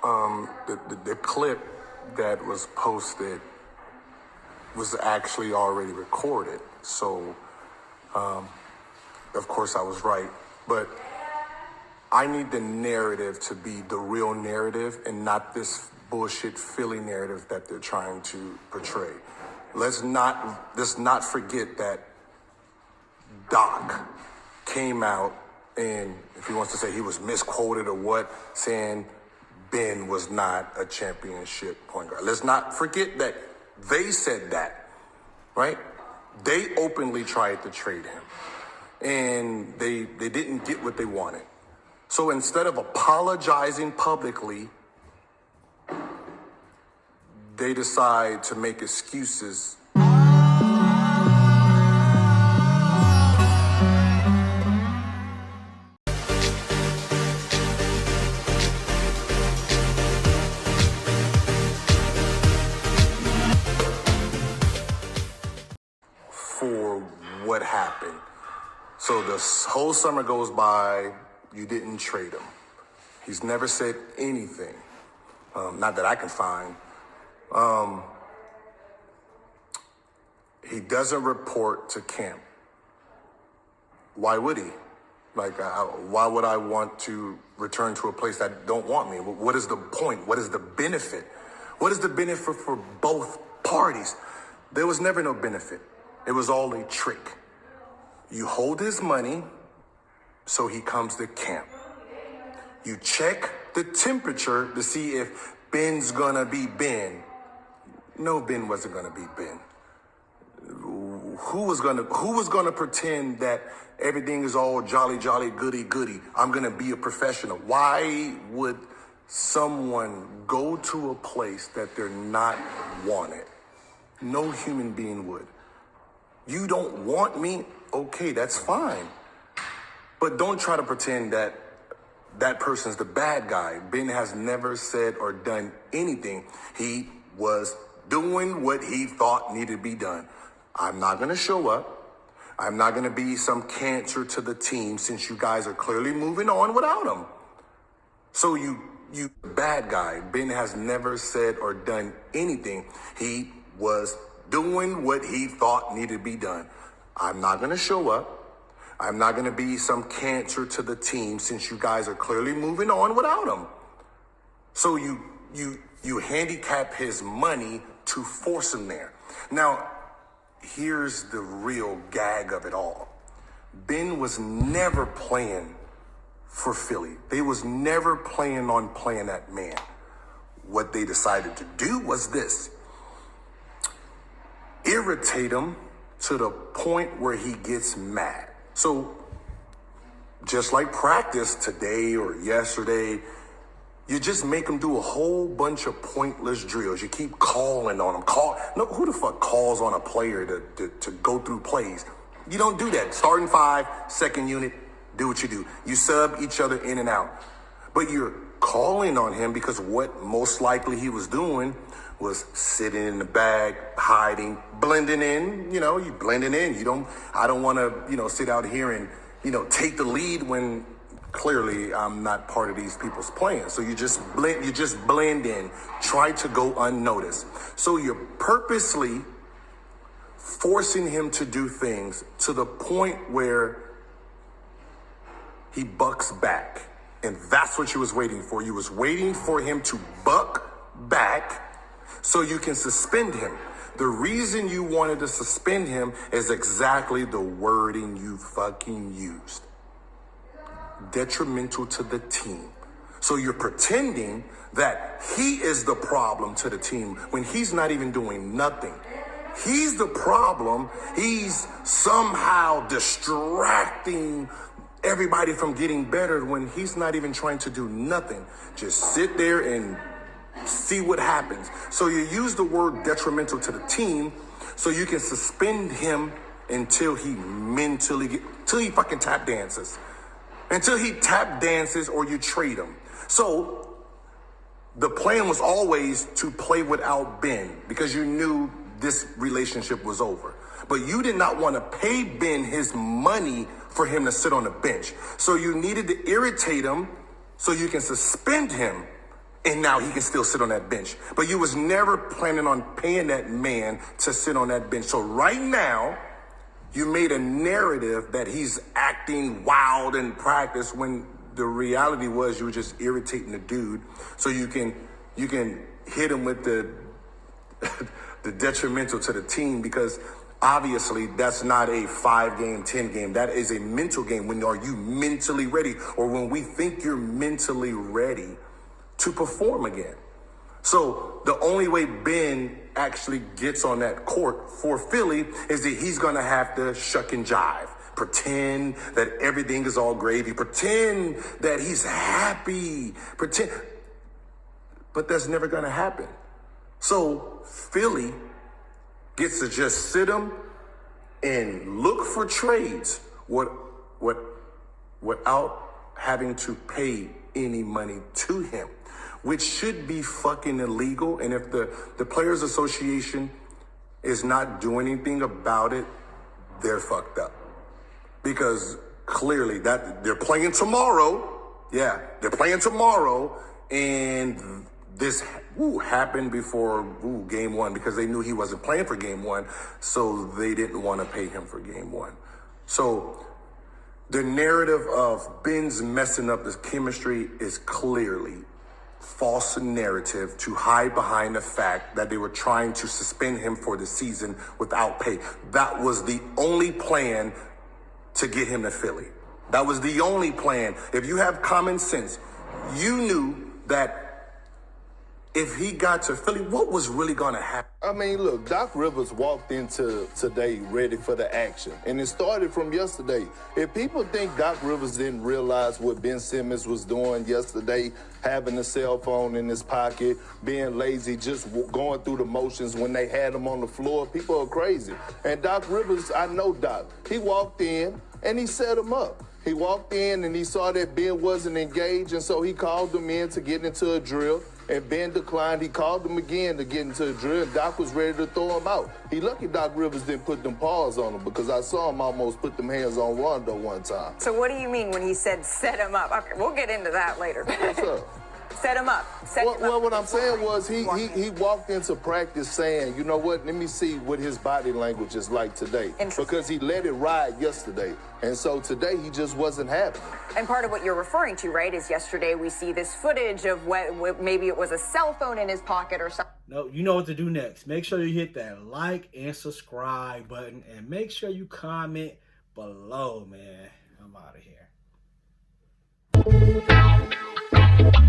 The clip that was posted was actually already recorded. So, of course I was right. But I need the narrative to be the real narrative and not this bullshit Philly narrative that they're trying to portray. Let's not forget that Doc came out and, if he wants to say he was misquoted or what, saying Ben was not a championship point guard. Let's not forget that they said that, right? They openly tried to trade him, and they didn't get what they wanted. So instead of apologizing publicly, they decide to make excuses. For what happened. So this whole summer goes by, you didn't trade him. He's never said anything, not that I can find. He doesn't report to camp. Why would he? Why would I want to return to a place that don't want me? What is the point? What is the benefit? What is the benefit for both parties? There was never no benefit. It was all a trick. You hold his money, so he comes to camp. You check the temperature to see if Ben's gonna be Ben. No, Ben wasn't gonna be Ben. Who was gonna pretend that everything is all jolly, jolly, goody, goody? I'm gonna be a professional. Why would someone go to a place that they're not wanted? No human being would. You don't want me? Okay, that's fine. But don't try to pretend that that person's the bad guy. Ben has never said or done anything. He was doing what he thought needed to be done. I'm not going to show up. I'm not going to be some cancer to the team since you guys are clearly moving on without him. So you bad guy. Ben has never said or done anything. He was doing what he thought needed to be done. I'm not going to show up. I'm not going to be some cancer to the team since you guys are clearly moving on without him. So you handicap his money to force him there. Now, here's the real gag of it all. Ben was never playing for Philly. They was never planning on playing that man. What they decided to do was this: irritate him to the point where he gets mad. So just like practice today or yesterday, you just make him do a whole bunch of pointless drills. You keep calling on him. Who the fuck calls on a player to go through plays? You don't do that. Starting 5, second unit, do what you do. You sub each other in and out. But you're calling on him because what most likely he was doing was sitting in the bag, hiding, blending in. You blending in. I don't want to, sit out here and, take the lead when clearly I'm not part of these people's plans. So you just blend in, try to go unnoticed. So you're purposely forcing him to do things to the point where he bucks back. And that's what you was waiting for. You was waiting for him to buck back so you can suspend him. The reason you wanted to suspend him is exactly the wording you fucking used. Detrimental to the team. So you're pretending that he is the problem to the team when he's not even doing nothing. He's the problem. He's somehow distracting everybody from getting better when he's not even trying to do nothing. Just sit there and see what happens. So you use the word detrimental to the team so you can suspend him until he till he fucking tap dances. Until he tap dances or you trade him. So the plan was always to play without Ben because you knew this relationship was over. But you did not want to pay Ben his money for him to sit on the bench. So you needed to irritate him so you can suspend him And now he can still sit on that bench. But you was never planning on paying that man to sit on that bench. So right now, you made a narrative that he's acting wild in practice when the reality was you were just irritating the dude. So you can hit him with the the detrimental to the team, because obviously that's not a 5-game, 10-game. That is a mental game. When are you mentally ready, or when we think you're mentally ready to perform again? So the only way Ben actually gets on that court for Philly is that he's going to have to shuck and jive, pretend that everything is all gravy, pretend that he's happy, pretend. But that's never going to happen. So Philly gets to just sit him and look for trades without having to pay any money to him, which should be fucking illegal. And if the Players Association is not doing anything about it, they're fucked up. Because clearly that they're playing tomorrow. Yeah, they're playing tomorrow. And this happened before game one, because they knew he wasn't playing for game one. So they didn't want to pay him for game one. So the narrative of Ben's messing up this chemistry is clearly false narrative to hide behind the fact that they were trying to suspend him for the season without pay. That was the only plan to get him to Philly. That was the only plan. If you have common sense, you knew that if he got to Philly, what was really going to happen? I mean, look, Doc Rivers walked into today ready for the action, and it started from yesterday. If people think Doc Rivers didn't realize what Ben Simmons was doing yesterday, having a cell phone in his pocket, being lazy, just going through the motions when they had him on the floor, people are crazy. And Doc Rivers, I know Doc, he walked in and he set him up. He walked in and he saw that Ben wasn't engaged, and so he called him in to get into a drill. And Ben declined. He called him again to get into a drill. Doc was ready to throw him out. He lucky Doc Rivers didn't put them paws on him, because I saw him almost put them hands on Rondo one time. So what do you mean when he said set him up? Okay, we'll get into that later. What's up? Set him up. Well, what I'm saying was he walked into practice saying, you know what, let me see what his body language is like today. Because he let it ride yesterday. And so today he just wasn't happy. And part of what you're referring to, right, is yesterday we see this footage of maybe it was a cell phone in his pocket or something. No, you know what to do next. Make sure you hit that like and subscribe button, and make sure you comment below, man. I'm out of here.